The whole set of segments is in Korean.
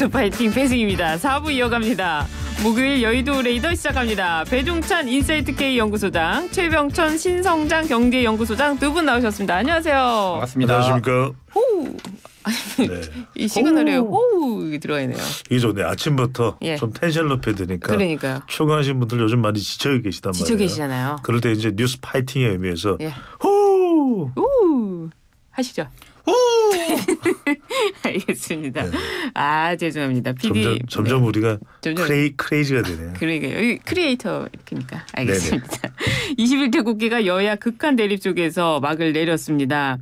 뉴스 파이팅 배승입니다. 4부 이어갑니다. 목요일 여의도 레이더 시작합니다. 배종찬 인사이트K 연구소장, 최병천 신성장 경제연구소장 두 분 나오셨습니다. 안녕하세요. 반갑습니다. 안녕하십니까. 호우. 네. 이 시그널에 호우 들어가 있네요. 이게 좋네. 아침부터 예. 좀 텐션 높여야 되니까. 그러니까요. 출근하신 분들 요즘 많이 지쳐 계시단 말이에요. 지쳐 계시잖아요. 그럴 때 이제 뉴스 파이팅의 의미에서 예. 호! 우 하시죠. 호! 알겠습니다. 네. 아 죄송합니다. PD 점점 네. 우리가 점점 크레이지가 되네요. 그러게요. 여기 크리에이터 이렇게니까 알겠습니다. 21대 국회가 여야 극한 대립 속에서 막을 내렸습니다.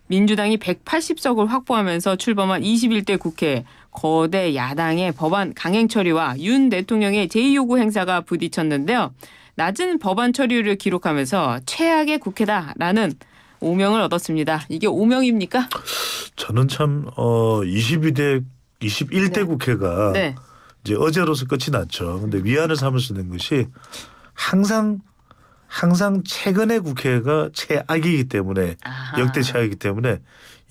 민주당이 180석을 확보하면서 출범한 21대 국회 거대 야당의 법안 강행 처리와 윤 대통령의 제2요구 행사가 부딪혔는데요. 낮은 법안 처리율을 기록하면서 최악의 국회다라는 오명을 얻었습니다. 이게 오명입니까? 저는 참 21대 네. 국회가 네. 이제 어제로서 끝이 났죠. 근데 위안을 삼아서 낸 것이 항상 최근의 국회가 최악이기 때문에 아하. 역대 최악이기 때문에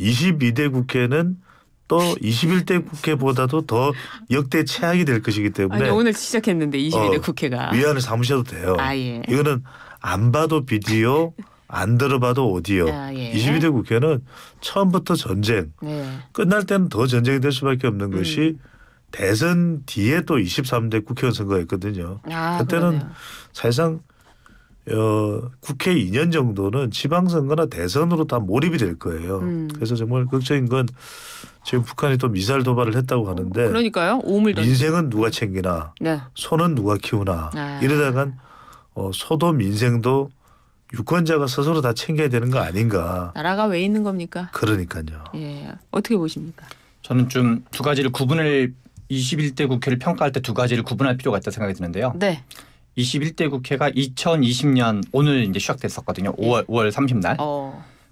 22대 국회는 또 21대 국회보다도 더 역대 최악이 될 것이기 때문에 아니 오늘 시작했는데 21대 국회가 위안을 삼으셔도 돼요. 아, 예. 이거는 안 봐도 비디오 안 들어봐도 오디오. 아, 예. 22대 국회는 처음부터 전쟁. 네. 끝날 때는 더 전쟁이 될 수밖에 없는 것이 대선 뒤에 또 23대 국회의원 선거였거든요. 아, 그때는 그러네요. 사실상 국회 2년 정도는 지방선거나 대선으로 다 몰입이 될 거예요. 그래서 정말 걱정인 건 지금 북한이 또 미사일 도발을 했다고 하는데 그러니까요. 오물 던 민생은 누가 챙기나 네. 소는 누가 키우나 아. 이러다간 소도 민생도 유권자가 스스로 다 챙겨야 되는 거 아닌가. 나라가 왜 있는 겁니까? 그러니까요. 예. 어떻게 보십니까? 저는 좀 두 가지를 구분을 21대 국회를 평가할 때 두 가지를 구분할 필요가 있다고 생각이 드는데요. 네. 21대 국회가 2020년 오늘 이제 시작됐었거든요. 5월 30날.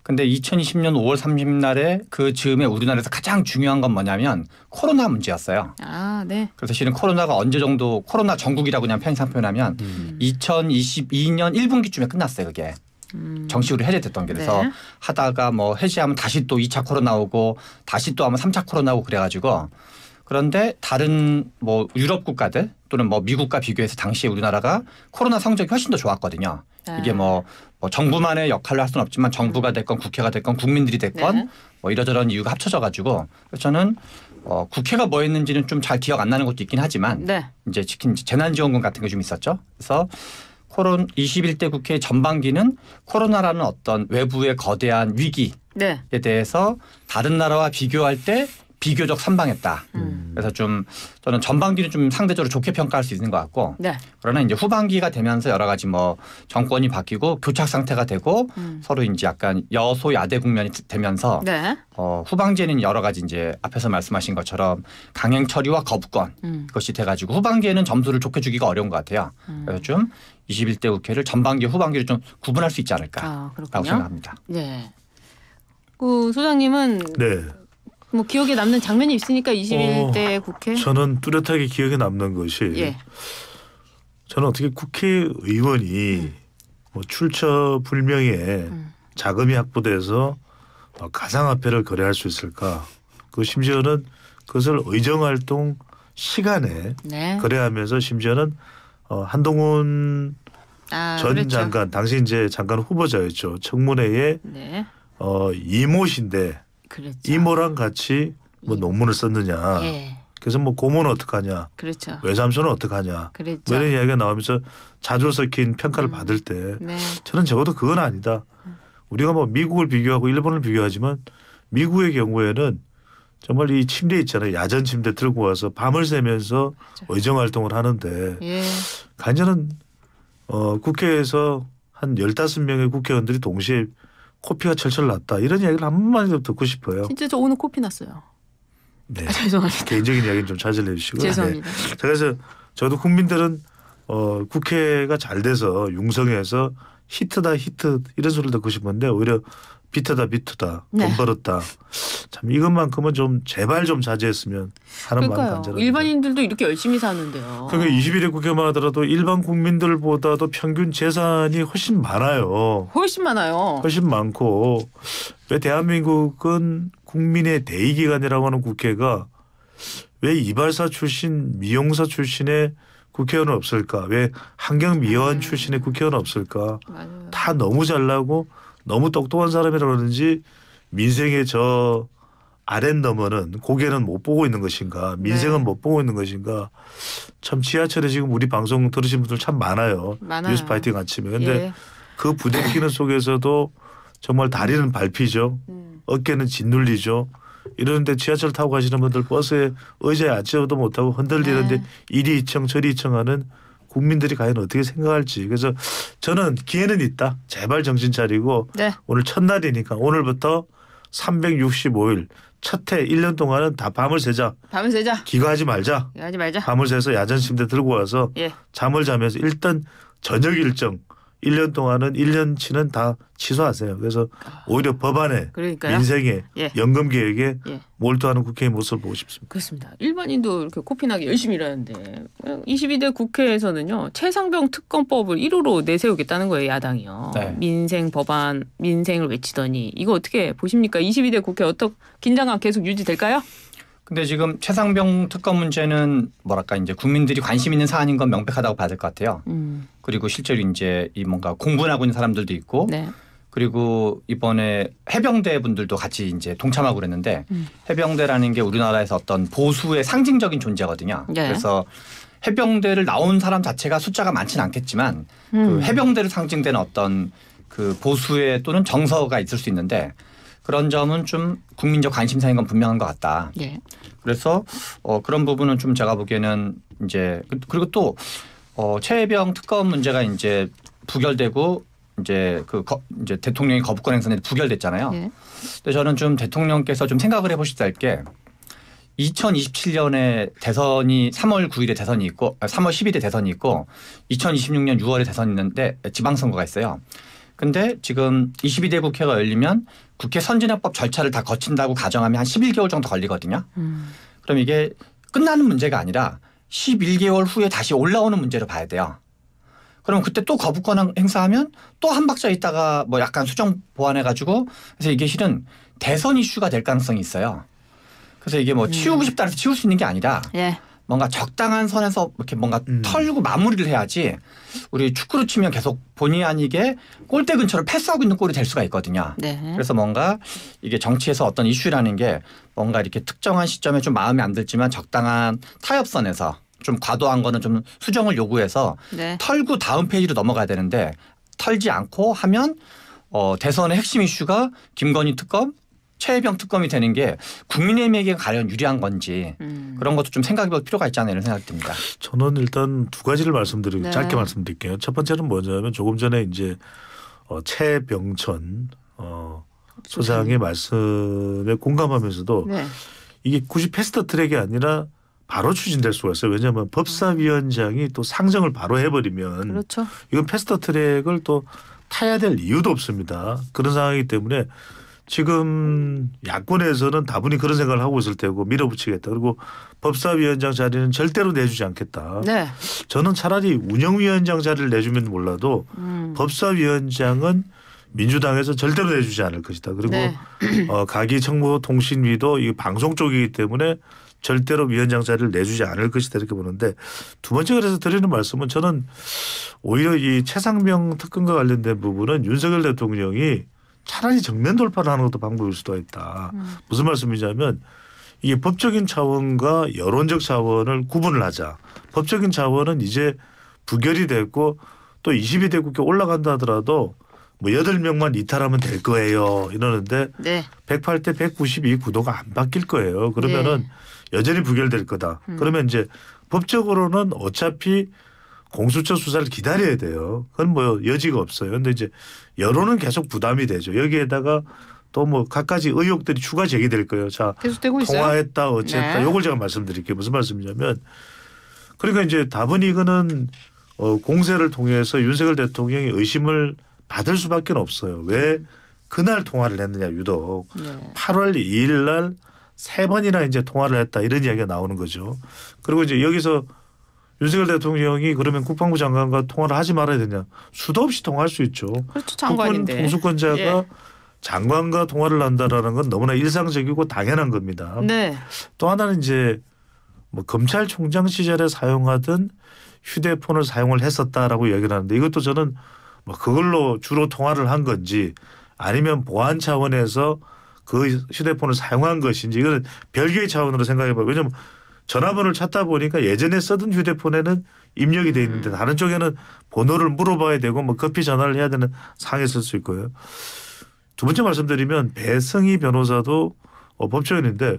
근데 2020년 5월 30날에 그 즈음에 우리나라에서 가장 중요한 건 뭐냐면 코로나 문제였어요. 아, 네. 그래서 실은 코로나가 언제 정도 코로나 전국이라고 그냥 편의상 표현하면 2022년 1분기쯤에 끝났어요. 그게. 정식으로 해제됐던 게 그래서 네. 하다가 뭐 해제하면 다시 또 2차 코로나 오고 다시 또 아마 3차 코로나 오고 그래가지고 그런데 다른 뭐 유럽 국가들 또는 뭐 미국과 비교해서 당시에 우리나라가 코로나 성적이 훨씬 더 좋았거든요. 이게 뭐 정부만의 역할을 할 수는 없지만 정부가 됐건 국회가 됐건 국민들이 됐건 네. 뭐 이러저런 이유가 합쳐져 가지고 그래서 저는 국회가 뭐 했는지는 좀 잘 기억 안 나는 것도 있긴 하지만 네. 이제 특히 재난지원금 같은 게 좀 있었죠. 그래서 21대 국회 전반기는 코로나라는 어떤 외부의 거대한 위기에 네. 대해서 다른 나라와 비교할 때 비교적 선방했다. 그래서 좀 저는 전반기는 좀 상대적으로 좋게 평가할 수 있는 것 같고 네. 그러나 이제 후반기가 되면서 여러 가지 뭐 정권이 바뀌고 교착 상태가 되고 서로 이제 약간 여소야대 국면이 되면서 네. 후반기에는 여러 가지 이제 앞에서 말씀하신 것처럼 강행 처리와 거부권 그것이 돼가지고 후반기에는 점수를 좋게 주기가 어려운 것 같아요. 그래서 좀 21대 국회를 전반기 후반기를 좀 구분할 수 있지 않을까라고 생각합니다. 네. 그 소장님은 네. 뭐 기억에 남는 장면이 있으니까 21대 국회. 저는 뚜렷하게 기억에 남는 것이 예. 저는 어떻게 국회의원이 뭐 출처 불명의 자금이 확보돼서 가상화폐를 거래할 수 있을까? 그 심지어는 그것을 의정활동 시간에 네. 거래하면서 심지어는 한동훈 전 그렇죠. 장관 당시 이제 장관 후보자였죠. 청문회에 네. 이모신데 그렇죠. 이모랑 같이 뭐 논문을 썼느냐. 예. 그래서 뭐 고모는 어떡하냐. 그렇죠. 외삼촌은 어떡하냐. 그랬죠. 뭐 이런 이야기가 나오면서 자주 섞인 평가를 받을 때 네. 저는 적어도 그건 아니다. 우리가 뭐 미국을 비교하고 일본을 비교하지만 미국의 경우에는 정말 이 침대 있잖아요. 야전 침대 들고 와서 밤을 새면서 의정 활동을 하는데 예. 간절한 국회에서 한 15명의 국회의원들이 동시에 코피가 철철 났다. 이런 이야기를 한마디 더 듣고 싶어요. 진짜 저 오늘 코피 났어요. 네. 죄송합니다. 개인적인 이야기는 좀 자제해 주시고요. 죄송합니다. 네. 그래서 저도 국민들은 국회가 잘 돼서 융성해서 히트다 히트 이런 소리를 듣고 싶은데 오히려 비트다 비트다 네. 돈 벌었다. 참 이것만큼은 좀 제발 좀 자제했으면 하는 마음 그러니까요. 간절합니다. 일반인들도 이렇게 열심히 사는데요. 그러니까 21대 국회만 하더라도 일반 국민들보다도 평균 재산이 훨씬 많아요. 훨씬 많아요. 훨씬 많고 왜 대한민국은 국민의 대의기관이라고 하는 국회가 왜 이발사 출신, 미용사 출신의 국회의원은 없을까? 왜 환경미화원 출신의 국회의원은 없을까? 맞아요. 다 너무 잘나고 너무 똑똑한 사람이라 그러는지 민생의 저 아랫너머는 고개는 못 보고 있는 것인가, 민생은 네. 못 보고 있는 것인가. 참 지하철에 지금 우리 방송 들으신 분들 참 많아요. 뉴스 파이팅 아침에. 근데 예. 그 부대끼는 속에서도 정말 다리는 밟히죠. 어깨는 짓눌리죠. 이러는데 지하철 타고 가시는 분들 버스에 의자에 앉지도 못하고 흔들리는데 네. 이리 이청 저리 이청하는 국민들이 과연 어떻게 생각할지. 그래서 저는 기회는 있다. 제발 정신 차리고 네. 오늘 첫날이니까 오늘부터 365일 첫 해 1년 동안은 다 밤을 새자. 밤을 새자. 기가하지 말자. 하지 말자. 밤을 새서 야전 침대 들고 와서 예. 잠을 자면서 일단 저녁 일정 1년 동안은 1년치는 다 취소하세요. 그래서 오히려 법안에 그러니까요. 민생에 예. 연금 계획에 예. 몰두하는 국회의 모습을 보고 싶습니다. 그렇습니다. 일반인도 이렇게 코피나게 열심히 일하는데 22대 국회에서는요. 최상병 특검법을 1호로 내세우겠다는 거예요. 야당이요. 네. 민생 법안, 민생을 외치더니 이거 어떻게 보십니까? 22대 국회 어떻게 긴장감 계속 유지될까요? 근데 지금 최상병 특검 문제는 뭐랄까 이제 국민들이 관심 있는 사안인 건 명백하다고 봐야 될 것 같아요. 그리고 실제로 이제 이 뭔가 공분하고 있는 사람들도 있고 네. 그리고 이번에 해병대 분들도 같이 이제 동참하고 그랬는데 해병대라는 게 우리나라에서 어떤 보수의 상징적인 존재거든요. 네. 그래서 해병대를 나온 사람 자체가 숫자가 많지는 않겠지만 그 해병대를 상징되는 어떤 그 보수의 또는 정서가 있을 수 있는데 그런 점은 좀 국민적 관심사인 건 분명한 것 같다. 예. 그래서 그런 부분은 좀 제가 보기에는 이제 그리고 또 최혜병 특검 문제가 이제 부결되고 이제 이제 대통령이 거부권 행사는 부결됐잖아요. 예. 근데 저는 좀 대통령께서 좀 생각을 해보시다 할 게 2027년에 대선이 3월 9일에 대선이 있고 3월 10일에 대선이 있고 2026년 6월에 대선이 있는데 지방선거가 있어요. 근데 지금 22대 국회가 열리면 국회 선진화법 절차를 다 거친다고 가정하면 한 11개월 정도 걸리거든요. 그럼 이게 끝나는 문제가 아니라 11개월 후에 다시 올라오는 문제로 봐야 돼요. 그럼 그때 또 거부권 행사하면 또 한 박자 있다가 뭐 약간 수정 보완해가지고 그래서 이게 실은 대선 이슈가 될 가능성이 있어요. 그래서 이게 뭐 치우고 싶다 해서 치울 수 있는 게 아니라 예. 뭔가 적당한 선에서 이렇게 뭔가 털고 마무리를 해야지 우리 축구로 치면 계속 본의 아니게 골대 근처를 패스하고 있는 골이 될 수가 있거든요. 네. 그래서 뭔가 이게 정치에서 어떤 이슈라는 게 뭔가 이렇게 특정한 시점에 좀 마음에 안 들지만 적당한 타협선에서 좀 과도한 거는 좀 수정을 요구해서 네. 털고 다음 페이지로 넘어가야 되는데 털지 않고 하면 대선의 핵심 이슈가 김건희 특검 최혜병 특검이 되는 게 국민의힘에게 가령 유리한 건지 그런 것도 좀 생각해 볼 필요가 있지 않나 이런 생각이 듭니다. 저는 일단 두 가지를 말씀드리고 네. 짧게 말씀드릴게요. 첫 번째는 뭐냐면 조금 전에 이제 최병천 소장의 말씀에 공감하면서도 네. 이게 굳이 패스트 트랙이 아니라 바로 추진될 수가 있어요. 왜냐하면 법사위원장이 또 상정을 바로 해버리면 그렇죠. 이건 패스트 트랙을 또 타야 될 이유도 없습니다. 그런 상황이기 때문에 지금 야권에서는 다분히 그런 생각을 하고 있을 테고 밀어붙이겠다. 그리고 법사위원장 자리는 절대로 내주지 않겠다. 네. 저는 차라리 운영위원장 자리를 내주면 몰라도 법사위원장은 민주당에서 절대로 내주지 않을 것이다. 그리고 네. 가기정보통신위도 이 방송 쪽이기 때문에 절대로 위원장 자리를 내주지 않을 것이다 이렇게 보는데 두 번째 그래서 드리는 말씀은 저는 오히려 이 최상병 특검과 관련된 부분은 윤석열 대통령이 차라리 정면 돌파를 하는 것도 방법일 수도 있다. 무슨 말씀이냐면 이게 법적인 차원과 여론적 차원을 구분을 하자. 법적인 차원은 이제 부결이 됐고 또 22대 국회 올라간다 하더라도 뭐 8명만 이탈하면 될 거예요. 이러는데 네. 108대 192 구도가 안 바뀔 거예요. 그러면은 여전히 부결될 거다. 그러면 이제 법적으로는 어차피 공수처 수사를 기다려야 돼요. 그건 뭐 여지가 없어요. 그런데 이제 여론은 계속 부담이 되죠. 여기에다가 또 뭐 갖가지 의혹들이 추가 제기될 거예요. 자, 계속되고 있어요. 통화했다, 어쨌다. 네. 요걸 제가 말씀드릴게요. 무슨 말씀이냐면 그러니까 이제 답은 이거는 공세를 통해서 윤석열 대통령이 의심을 받을 수밖에 없어요. 왜 그날 통화를 했느냐 유독. 네. 8월 2일 날 3번이나 이제 통화를 했다 이런 이야기가 나오는 거죠. 그리고 이제 여기서 윤석열 대통령이 그러면 국방부 장관과 통화를 하지 말아야 되냐. 수도 없이 통화할 수 있죠. 그렇죠. 장관인데. 국군 통수권자가 예. 장관과 통화를 한다라는 건 너무나 일상적이고 당연한 겁니다. 네. 또 하나는 이제 뭐 검찰총장 시절에 사용하던 휴대폰을 사용을 했었다라고 이야기를 하는데 이것도 저는 뭐 그걸로 주로 통화를 한 건지 아니면 보안 차원에서 그 휴대폰을 사용한 것인지 이거는 별개의 차원으로 생각해봐요. 왜냐하면 전화번호를 찾다 보니까 예전에 쓰던 휴대폰에는 입력이 돼 있는데 다른 쪽에는 번호를 물어봐야 되고 뭐 급히 전화를 해야 되는 상황이 있을 수 있고요. 두 번째 말씀드리면 배성희 변호사도 법조인인데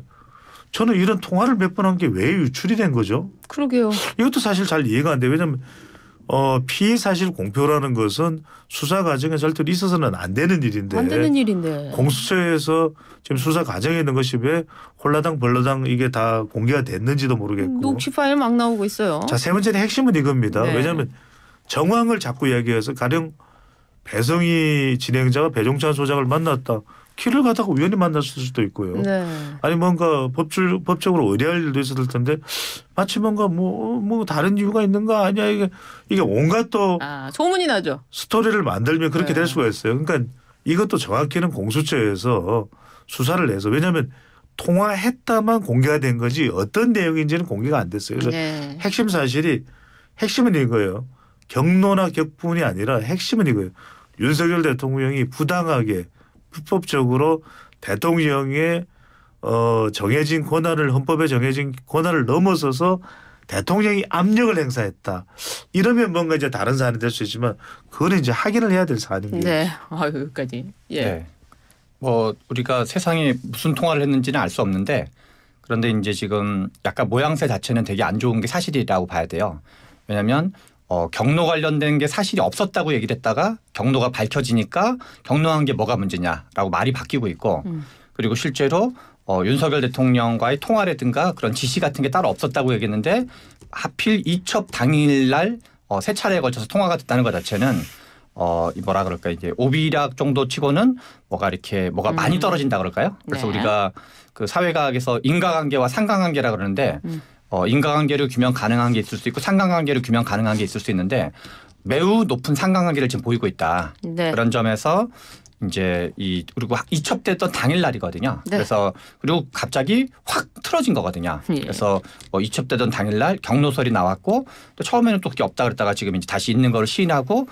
저는 이런 통화를 몇 번 한 게 왜 유출이 된 거죠? 그러게요. 이것도 사실 잘 이해가 안 돼요. 왜냐하면 피의 사실 공표라는 것은 수사 과정에 절대로 있어서는 안 되는 일인데. 안 되는 일인데. 공수처에서 지금 수사 과정에 있는 것이 왜 홀라당 벌라당 이게 다 공개가 됐는지도 모르겠고. 녹취 파일 막 나오고 있어요. 자, 세 번째는 핵심은 이겁니다. 네. 왜냐하면 정황을 자꾸 이야기해서 가령 배성희 진행자가 배종찬 소장을 만났다. 길을 가다가 우연히 만났을 수도 있고요. 네. 아니 뭔가 법적으로 의뢰할 일도 있었을 텐데 마치 뭔가 뭐 다른 이유가 있는가 아니야 이게 온갖 또 소문이 나죠. 스토리를 만들면 그렇게 네. 될 수가 있어요. 그러니까 이것도 정확히는 공수처에서 수사를 해서 왜냐하면 통화했다만 공개가 된 거지 어떤 내용인지는 공개가 안 됐어요. 그래서 네. 핵심은 이거예요. 경로나 격분이 아니라 핵심은 이거예요. 윤석열 대통령이 부당하게 불법적으로 대통령의 정해진 권한을 헌법에 정해진 권한을 넘어서서 대통령이 압력을 행사했다. 이러면 뭔가 이제 다른 사안이 될 수 있지만 그거는 이제 확인을 해야 될 사안입니다. 네. 여기까지. 예. 네. 뭐 우리가 세상에 무슨 통화를 했는지는 알 수 없는데 그런데 이제 지금 약간 모양새 자체는 되게 안 좋은 게 사실이라고 봐야 돼요. 왜냐하면 경로 관련된 게 사실이 없었다고 얘기를 했다가 경로가 밝혀지니까 경로한 게 뭐가 문제냐라고 말이 바뀌고 있고 그리고 실제로 윤석열 대통령과의 통화라든가 그런 지시 같은 게 따로 없었다고 얘기했는데 하필 이첩 당일날 세 차례에 걸쳐서 통화가 됐다는 것 자체는 뭐라 그럴까 이제 오비락 정도 치고는 뭐가 많이 떨어진다 그럴까요? 그래서 네. 우리가 그 사회과학에서 인과관계와 상관관계라 그러는데 인과관계를 규명 가능한 게 있을 수 있고 상관관계를 규명 가능한 게 있을 수 있는데 매우 높은 상관관계를 지금 보이고 있다. 네. 그런 점에서 이제 그리고 이첩됐던 당일날이거든요. 네. 그래서 그리고 갑자기 확 틀어진 거거든요. 예. 그래서 이첩되던 당일날 경로설이 나왔고 또 처음에는 또 그게 없다 그랬다가 지금 이제 다시 있는 거를 시인하고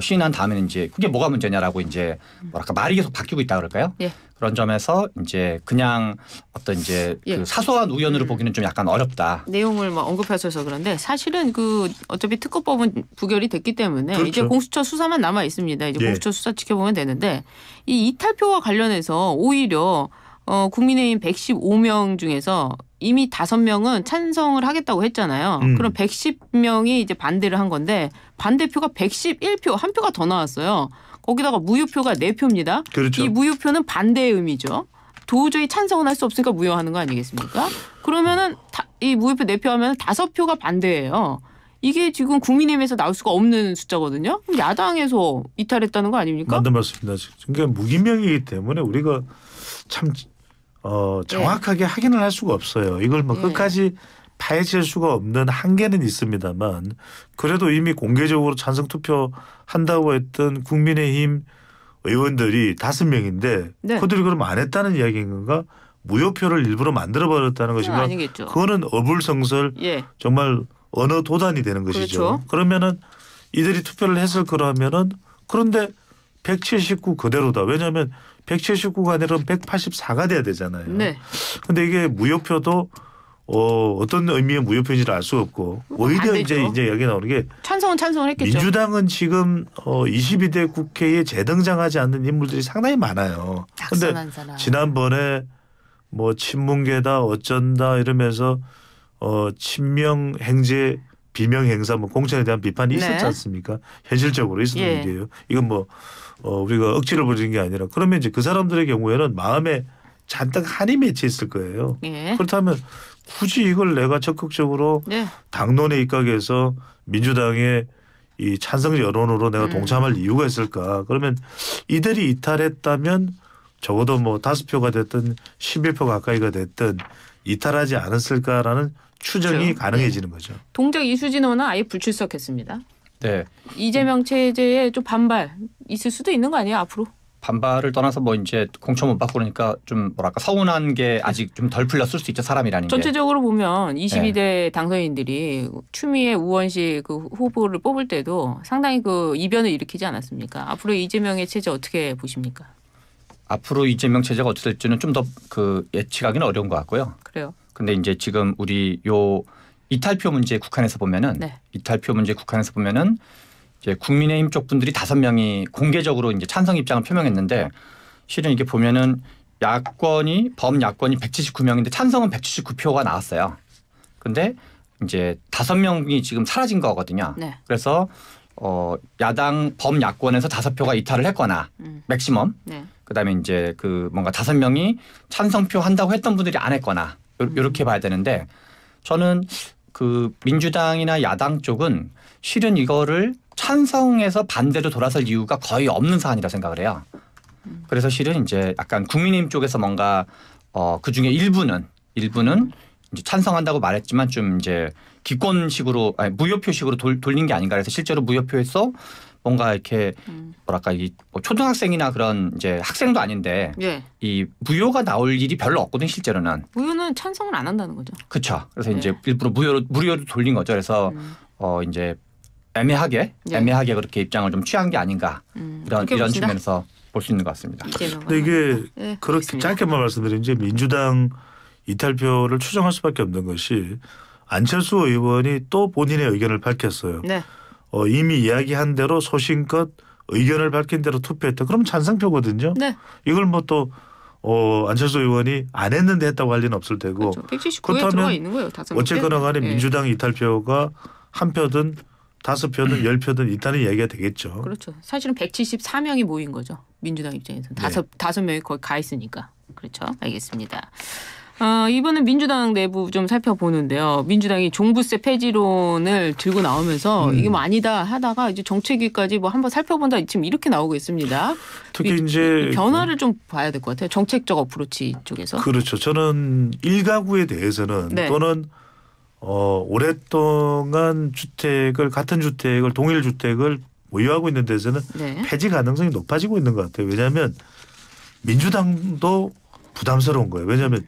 시인한 다음에는 이제 그게 뭐가 문제냐라고 이제 뭐랄까 말이 계속 바뀌고 있다 그럴까요? 예. 그런 점에서 이제 그냥 어떤 이제 예. 그 사소한 우연으로 보기는 좀 약간 어렵다. 내용을 언급하셔서 그런데 사실은 어차피 특검법은 부결이 됐기 때문에 그렇죠. 이제 공수처 수사만 남아 있습니다. 이제 예. 공수처 수사 지켜보면 되는데 이 이탈표와 관련해서 오히려 국민의힘 115명 중에서 이미 5명은 찬성을 하겠다고 했잖아요. 그럼 110명이 이제 반대를 한 건데 반대표가 111표, 한 표가 더 나왔어요. 거기다가 무효표가 4표입니다. 그렇죠. 이 무효표는 반대의 의미죠. 도저히 찬성은 할 수 없으니까 무효하는 거 아니겠습니까? 그러면은 이 무효표 4표 하면 5표가 반대예요. 이게 지금 국민의힘에서 나올 수가 없는 숫자거든요. 그럼 야당에서 이탈했다는 거 아닙니까? 맞는 말씀입니다. 그러니까 무기명이기 때문에 우리가 참 정확하게 확인을 할 수가 없어요. 이걸 뭐 끝까지 파헤칠 수가 없는 한계는 있습니다만 그래도 이미 공개적으로 찬성 투표한다고 했던 국민의힘 의원들이 5명인데 네. 그들이 그럼 안 했다는 이야기인 건가? 무효표를 일부러 만들어버렸다는 것인가? 아니겠죠. 그거는 어불성설 예. 정말 언어 도단이 되는 것이죠. 그렇죠. 그러면은 이들이 투표를 했을 거라면은 그런데 179 그대로다. 왜냐하면 179가 아니라 184가 돼야 되잖아요. 네. 근데 이게 무효표도 어떤 의미의 무효표인지를 알 수 없고 오히려 반대죠. 이제 여기 나오는 게 찬성을 했겠죠. 민주당은 지금 22대 국회에 재등장하지 않는 인물들이 상당히 많아요. 그런데 낙선한 사람. 지난번에 뭐 친문계다 어쩐다 이러면서 친명 행제 비명 행사 뭐 공천에 대한 비판이 있었지 네. 않습니까? 현실적으로 있었던 예. 일이에요. 이건 뭐 우리가 억지로 벌이는 게 아니라 그러면 이제 그 사람들의 경우에는 마음에 잔뜩 한이 맺혀 있을 거예요. 예. 그렇다면 굳이 이걸 내가 적극적으로 네. 당론에 입각해서 민주당의 이 찬성 여론으로 내가 동참할 이유가 있을까? 그러면 이들이 이탈했다면 적어도 뭐 5표가 됐든 11표 가까이가 됐든 이탈하지 않았을까라는 추정이 그렇죠. 가능해지는 거죠. 동작 이수진 의원은 아예 불출석했습니다. 네. 이재명 체제에 좀 반발 있을 수도 있는 거 아니에요 앞으로? 반발을 떠나서 뭐 이제 공천 못 받고 그러니까 좀 뭐랄까 서운한 게 아직 좀 덜 풀렸을 수 있죠 사람이라는 게. 전체적으로 보면 22대 당선인들이 추미애 우원식 그 후보를 뽑을 때도 상당히 그 이변을 일으키지 않았습니까? 앞으로 이재명의 체제 어떻게 보십니까? 앞으로 이재명 체제가 어떻게 될지는 좀 더 그 예측하기는 어려운 것 같고요. 그래요. 근데 이제 지금 우리 요 이탈표 문제 국한에서 보면은 네. 이탈표 문제 국한에서 보면은 이제 국민의힘 쪽 분들이 5명이 공개적으로 이제 찬성 입장을 표명했는데 실은 이게 보면은 야권이 범야권이 179명인데 찬성은 179표가 나왔어요. 근데 이제 5명이 지금 사라진 거거든요. 네. 그래서 야당 범야권에서 5표가 이탈을 했거나 맥시멈. 네. 그다음에 이제 그 뭔가 5명이 찬성표 한다고 했던 분들이 안 했거나 이렇게 봐야 되는데 저는 그 민주당이나 야당 쪽은 실은 이거를 찬성해서 반대로 돌아설 이유가 거의 없는 사안이라 생각을 해요. 그래서 실은 이제 약간 국민의힘 쪽에서 뭔가 그 중에 일부는 이제 찬성한다고 말했지만 좀 이제 기권식으로 아니 무효표식으로 돌린 게 아닌가 해서 실제로 무효표에서 뭔가 이렇게 뭐랄까 이 뭐 초등학생이나 그런 이제 학생도 아닌데 예. 이 무효가 나올 일이 별로 없거든 실제로는. 무효는 찬성을 안 한다는 거죠. 그렇죠. 그래서 네. 이제 일부러 무효로 돌린 거죠. 그래서 이제 애매하게 그렇게 입장을 좀 취한 게 아닌가 이런 보신다? 측면에서 볼 수 있는 것 같습니다. 근데 이게 네, 그렇게 알겠습니다. 짧게만 말씀드리면 이제 민주당 이탈표를 추정할 수밖에 없는 것이 안철수 의원이 또 본인의 의견을 밝혔어요. 네. 이미 이야기한 대로 소신껏 의견을 밝힌 대로 투표했다. 그럼 찬성표거든요. 네. 이걸 뭐 또 안철수 의원이 안 했는데 했다고 할 리는 없을 테고. 그렇죠. 179에 들어가 있는 거예요. 5개. 어쨌거나 간에 네. 민주당 이탈표가 한 표든 5표든 10표든 이탈은 이야기가 되겠죠. 그렇죠. 사실은 174명이 모인 거죠. 민주당 입장에서는. 다섯 명이 거의 가 있으니까. 그렇죠. 알겠습니다. 이번엔 민주당 내부 좀 살펴보는데요. 민주당이 종부세 폐지론을 들고 나오면서 이게 뭐 아니다 하다가 이제 정책위까지 뭐 한번 살펴본다 지금 이렇게 나오고 있습니다. 특히 이제 변화를 좀 봐야 될 것 같아요. 정책적 어프로치 쪽에서. 그렇죠. 저는 일가구에 대해서는 네. 또는 오랫동안 같은 주택을 동일 주택을 보유하고 있는 데서는 네. 폐지 가능성이 높아지고 있는 것 같아요. 왜냐하면 민주당도 부담스러운 거예요. 왜냐하면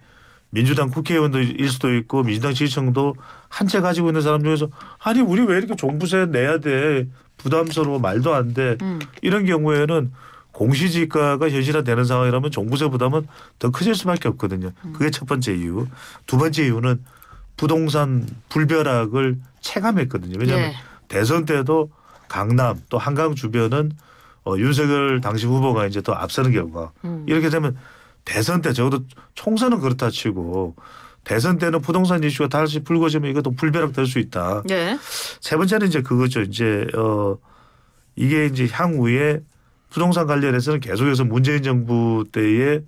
민주당 국회의원일 수도 있고 민주당 지지층도 한 채 가지고 있는 사람 중에서 아니 우리 왜 이렇게 종부세 내야 돼. 부담스러워 말도 안 돼. 이런 경우에는 공시지가가 현실화되는 상황이라면 종부세 부담은 더 커질 수밖에 없거든요. 그게 첫 번째 이유. 두 번째 이유는 부동산 불벼락을 체감했거든요. 왜냐하면 네. 대선 때도 강남 또 한강 주변은 윤석열 당시 후보가 이제 더 앞서는 경우가 이렇게 되면 대선 때 적어도 총선은 그렇다 치고 대선 때는 부동산 이슈가 다시 불거지면 이것도 불벼락 될 수 있다. 네. 세 번째는 이제 그거죠. 이제 이게 이제 향후에 부동산 관련해서는 계속해서 문재인 정부 때의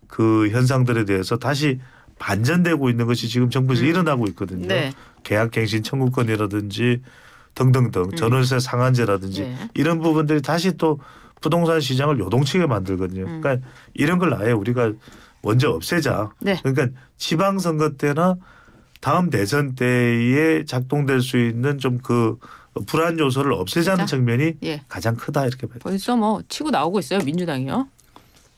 그 현상들에 대해서 다시 반전되고 있는 것이 지금 정부에서 일어나고 있거든요. 네. 계약갱신 청구권이라든지 등등등 전월세 상한제라든지 네. 이런 부분들이 다시 또 부동산 시장을 요동치게 만들거든요. 그러니까 이런 걸 아예 우리가 먼저 없애자. 네. 그러니까 지방선거 때나 다음 대선 때에 작동될 수 있는 좀 그 불안 요소를 없애자는 측면이 예. 가장 크다 이렇게 봐요. 벌써 뭐 치고 나오고 있어요. 민주당이요.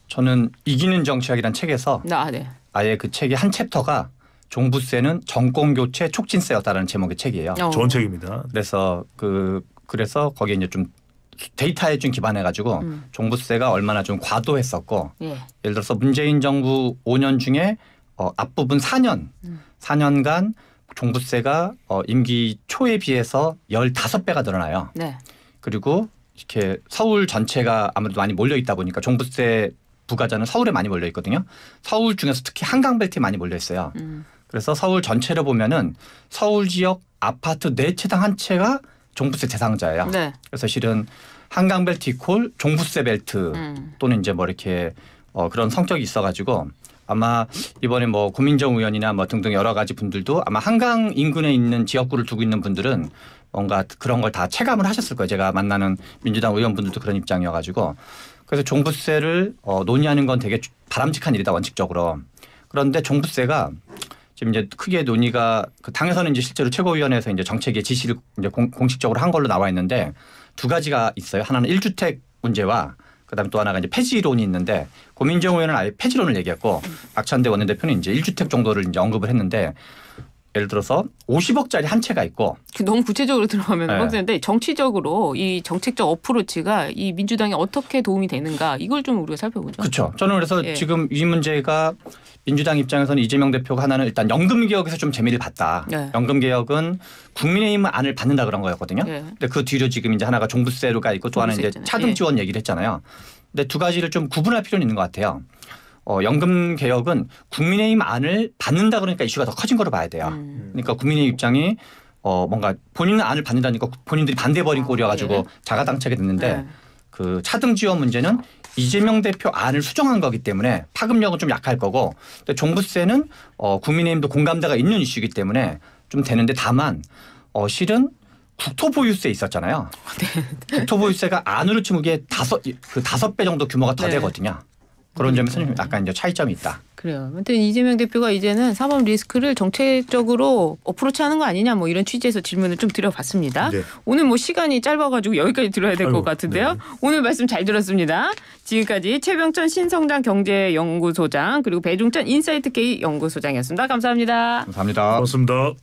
저는 이기는 정치학이란 책에서 네. 아예 그 책의 한 챕터가 종부세는 정권 교체 促진세였다라는 제목의 책이에요. 좋은 책입니다. 그래서 그래서 거기에 이제 좀 데이터에 좀 기반해 가지고 종부세가 얼마나 좀 과도했었고 예. 예를 들어서 문재인 정부 5년 중에 앞부분 4년간 종부세가 임기 초에 비해서 15배가 늘어나요. 네. 그리고 이렇게 서울 전체가 아무래도 많이 몰려 있다 보니까 종부세 부과자는 서울에 많이 몰려 있거든요. 서울 중에서 특히 한강벨트에 많이 몰려 있어요. 그래서 서울 전체를 보면은 서울 지역 아파트 4채당 한 채가 종부세 대상자예요. 네. 그래서 실은 한강벨트 이콜 종부세 벨트 또는 이제 뭐 이렇게 그런 성격이 있어가지고 아마 이번에 뭐 고민정 의원이나 뭐 등등 여러 가지 분들도 아마 한강 인근에 있는 지역구를 두고 있는 분들은 뭔가 그런 걸 다 체감을 하셨을 거예요. 제가 만나는 민주당 의원분들도 그런 입장이어가지고 그래서 종부세를 논의하는 건 되게 바람직한 일이다 원칙적으로. 그런데 종부세가 지금 이제 크게 논의가 그 당에서는 이제 실제로 최고위원회에서 이제 정책의 지시를 이제 공식적으로 한 걸로 나와 있는데 두 가지가 있어요. 하나는 1주택 문제와 그다음에 또 하나가 이제 폐지론이 있는데 고민정 의원은 아예 폐지론을 얘기했고 박찬대 원내대표는 이제 1주택 정도를 이제 언급을 했는데 예를 들어서 50억짜리 한 채가 있고 너무 구체적으로 들어가면 네. 빡세는데 정치적으로 이 정책적 어프로치가 이 민주당에 어떻게 도움이 되는가 이걸 좀 우리가 살펴보죠. 그렇죠. 저는 그래서 예. 지금 이 문제가 민주당 입장에서는 이재명 대표가 하나는 일단 연금 개혁에서 좀 재미를 봤다. 네. 연금 개혁은 국민의힘 안을 받는다 그런 거였거든요. 예. 근데 그 뒤로 지금 이제 하나가 종부세로가 있고 또 하나는 이제 종부세 차등 있잖아요. 지원 얘기를 했잖아요. 근데 두 가지를 좀 구분할 필요는 있는 것 같아요. 연금 개혁은 국민의힘 안을 받는다 그러니까 이슈가 더 커진 거로 봐야 돼요. 그러니까 국민의 입장이 뭔가 본인은 안을 받는다니까 본인들이 반대버린 꼴이어가지고 예. 자가당착이 됐는데 네. 그 차등 지원 문제는 이재명 대표 안을 수정한 거기 때문에 파급력은 좀 약할 거고 근데 종부세는 국민의힘도 공감대가 있는 이슈이기 때문에 좀 되는데 다만 실은 국토보유세 있었잖아요. 국토보유세가 안으로 치면 이게 5배 정도 규모가 더 네. 되거든요. 그런 점에서는 약간 이제 차이점이 있다. 그래요. 아무튼 이재명 대표가 이제는 사법 리스크를 정책적으로 어프로치하는 거 아니냐 뭐 이런 취지에서 질문을 좀 드려봤습니다. 네. 오늘 뭐 시간이 짧아가지고 여기까지 들어야 될 것 아이고, 같은데요. 네. 오늘 말씀 잘 들었습니다. 지금까지 최병천 신성장 경제연구소장 그리고 배종찬 인사이트K 연구소장이었습니다. 감사합니다. 감사합니다. 고맙습니다.